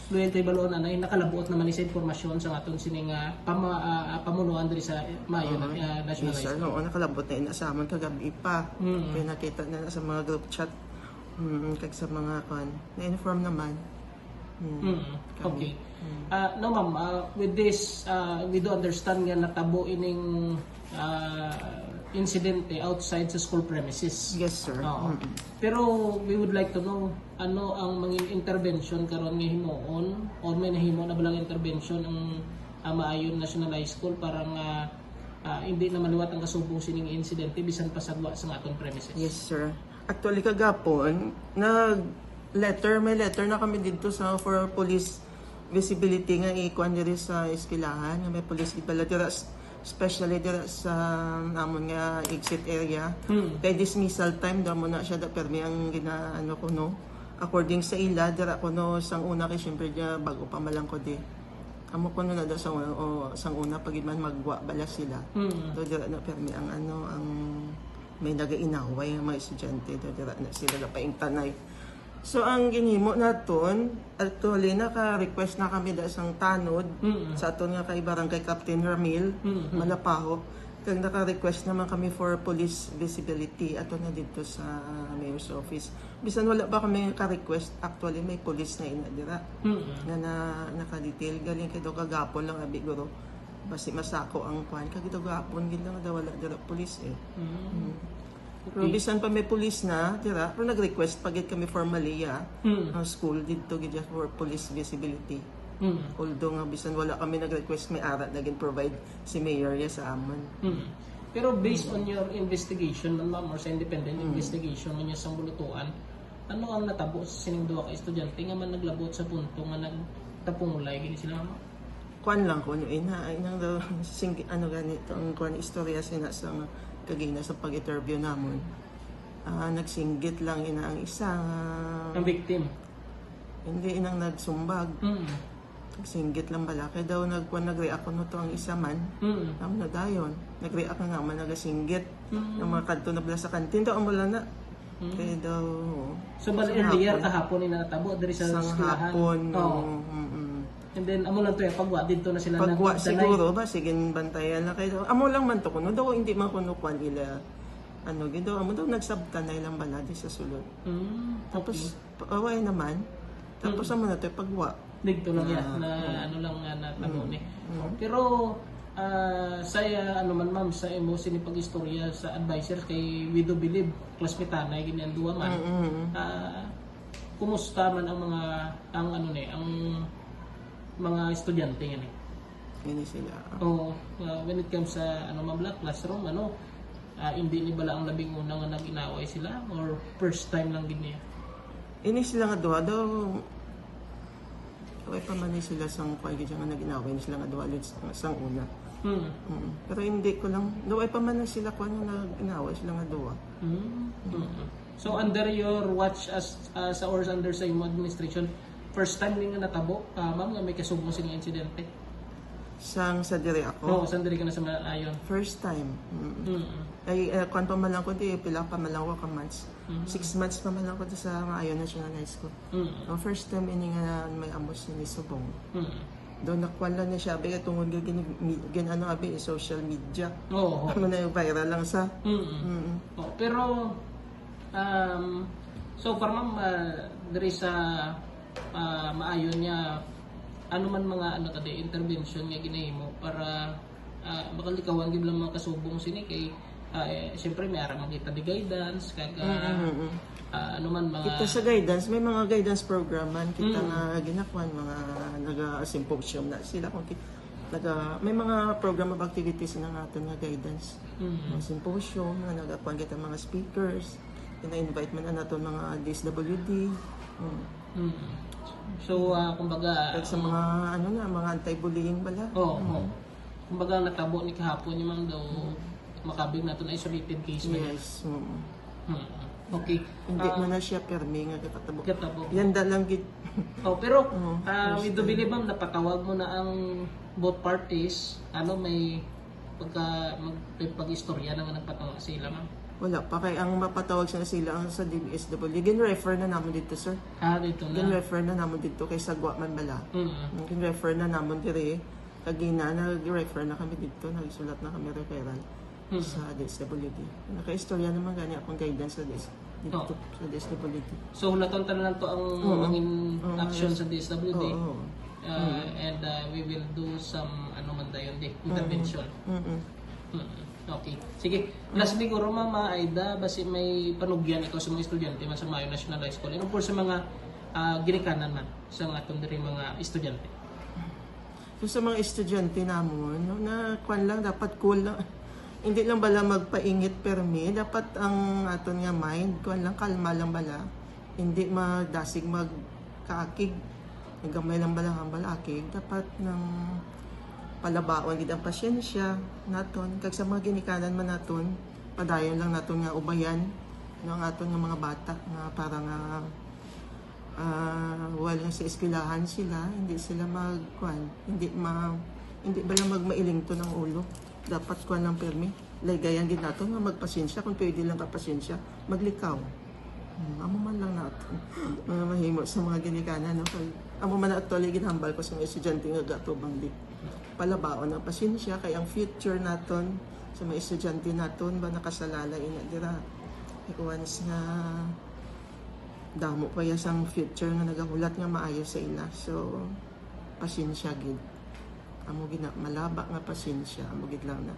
Loyalty balon anay nakalabuot naman ni sa impormasyon sa aton sining pamunuan diri sa Mayo National Yes, High sir. School. Oo, nakalabot na inasamon kagabi pa. Pinakita na sa mga group chat. Kag sa mga na-inform naman. Okay. No ma'am, with this, we do understand nga natabo ining incidente outside sa school premises. Yes, sir. Oo. Pero we would like to know ano ang mga intervention karon nga himuon or may nahimo na balang intervention ang Maayon National High School para nga hindi na maluwat ang kasubong sining insidente bisan pa sagwa sa aton premises. Yes, sir. Actually, kagapon, may letter na kami dito for police visibility nga ikuan diri sa eskwelahan nga may police ibala dira especially dira sa namon nga exit area. Kay dismissal time daw mo na siya da permi ang ginaano ko no. According sa ila dira ko no sang una kay syempre dia bago pa malang ko di. Amo ko no na daw sang una pag man magwa bala sila. Do dira na permi ang ang may nagainaway ang mga estudyante do dira na sila paing tanay. So ang ginhimo naton actually naka-request na kami da sang tanod sa aton nga kay Barangay Captain Ramil Malapaho kag naka-request naman kami for police visibility ato na dito sa mayor's office. Bisan wala ba kami ka-request actually may police na inadira na naka-detail galing kay do kagapon lang abi guro basi masako ang kwan kag do gapon gid lang daw wala dira police eh. Pero bisan pa may police na, tira, pero nag-request pagit kami formally ang school dito gid for police visibility. Although nga bisan wala kami nag-request may ara naging provide si mayor ya sa amon. Pero based on your investigation ma'am or sa independent investigation niya sa bulutuan, ano ang natabo sa sining duha ka estudyante nga man naglabot sa punto nga nagtapungulay gini sila ma'am? Kwan lang ko ina nang daw ano ganito ang kwan istorya sina sa kagina sa pag-interview namon. Nagsinggit lang ina ang isa Ang victim. Hindi inang nagsumbag. Nagsinggit lang bala kay daw nag-react no to ang isa man. Amo na dayon. Nag-react nga man nagasinggit. Ng mga kadto na bala sa kantin daw wala na. Kay daw So bal earlier kahapon ina natabo diri sa eskwelahan. Hapon. And then amo lang to pagwa dito na sila Pagwa siguro ba sige bantayan na kayo. Amo lang man to kuno daw hindi man kuno kwan ila ano gido amo daw nagsabtanay lang bala di sa sulod. Tapos away naman. Tapos amo na to pagwa. Dito lang yan na ano lang na tanong ni. Pero saya ano man ma'am sa imo sini pag-istorya sa advisors kay we do believe classmate na ganyan duwa man. Kumusta man ang mga ang mga estudyante yan eh. Ini sila. When it comes sa black classroom, hindi ni bala ang labing una nga nag-inaway sila or first time lang din niya? Ini sila nga duha daw. Kaya pa man sila sang pagi nga nag-inaway sila nga duha sang una. Pero hindi ko lang, daw pa man sila kung ano nag-inaway sila nga duha. So under your watch or under sa imo administration, first time din nga natabo, ma'am, nga may kasubong sining insidente? Sa dire ako? Oo, saan dire ka na sa Maayon? First time. Ay, kung pa man lang ko, pila pa man lang ko ka months. 6 months pa man lang ko sa Maayon National High School. First time ini nga may amos ni Subong. Doon nakwala na siya, abi tungod ano abi social media. Oo. Ano na yung viral lang sa. Pero so far ma'am, dire sa Maayon niya ano man mga intervention nga ginahimo para makalikawan gid lang mga kasubong sini kay syempre may ara makita di guidance kag ano man mga kita sa guidance may mga guidance program man kita nga ginakwan mga naga-symposium na sila kung may mga program of activities na natin nga guidance mga symposium na nagakuan kita mga speakers ina-invite man na naton mga DSWD. So kumbaga sa mga mga anti-bullying bala. Kumbaga natabo ni kahapon ni ma'am daw makabig naton isolated case man. Yes. Okay. Hindi man na siya permi nga katabo. Yan lang gid. Pero we do believe ma'am napatawag mo na ang both parties may pag-istorya na nga nagpatawa sila ma'am. Wala pa kay ang mapatawag sila ang sa DBSW. Gin-refer na namo dito, sir. Dito na. Gin-refer na namo dito kay Sagwa man bala. Gin-refer na namo dire. Kagina nag-refer na kami dito, nagsulat na kami referral sa DSWD. Naka-istorya naman gani akong guidance sa dito sa DSWD. So hulaton tanan to ang mangin action sa DSWD. Oo. And we will do some ano man dayon intervention. Okay. Sige. Last siguro Mama Aida, basi may panugyan ikaw sa mga estudyante man sa Mayo National High School. And of course sa mga ginikanan man sa atong diri mga estudyante. So sa mga estudyante namon, no, na kwan lang dapat cool lang. Hindi lang bala magpaingit permi, dapat ang aton nga mind kwan lang kalma lang bala. Hindi madasig magkaakig. Gamay lang bala ang balakig, dapat ng palabaon gid ang pasyensya naton kag sa mga ginikanan man naton padayon lang naton nga ubayan ng aton nga mga bata nga para nga wala sa eskwelahan sila, hindi sila hindi bala magmailing to ng ulo. Dapat kuan lang permi. Laygayan gid naton nga magpasensya kung pwede lang ka pasensya, maglikaw. Amo man lang naton mga mahimo sa mga ginikanan no. Amo man actually ginhambal ko sa mga estudyante nga gatubang di palabaon ang pasensya kay ang future naton sa mga estudyante naton ba nakasalalay ina dira once nga damo pa yasang future nga nagahulat nga maayo sa ila. So pasensya gid amo gina malaba nga pasensya amo gid lang na.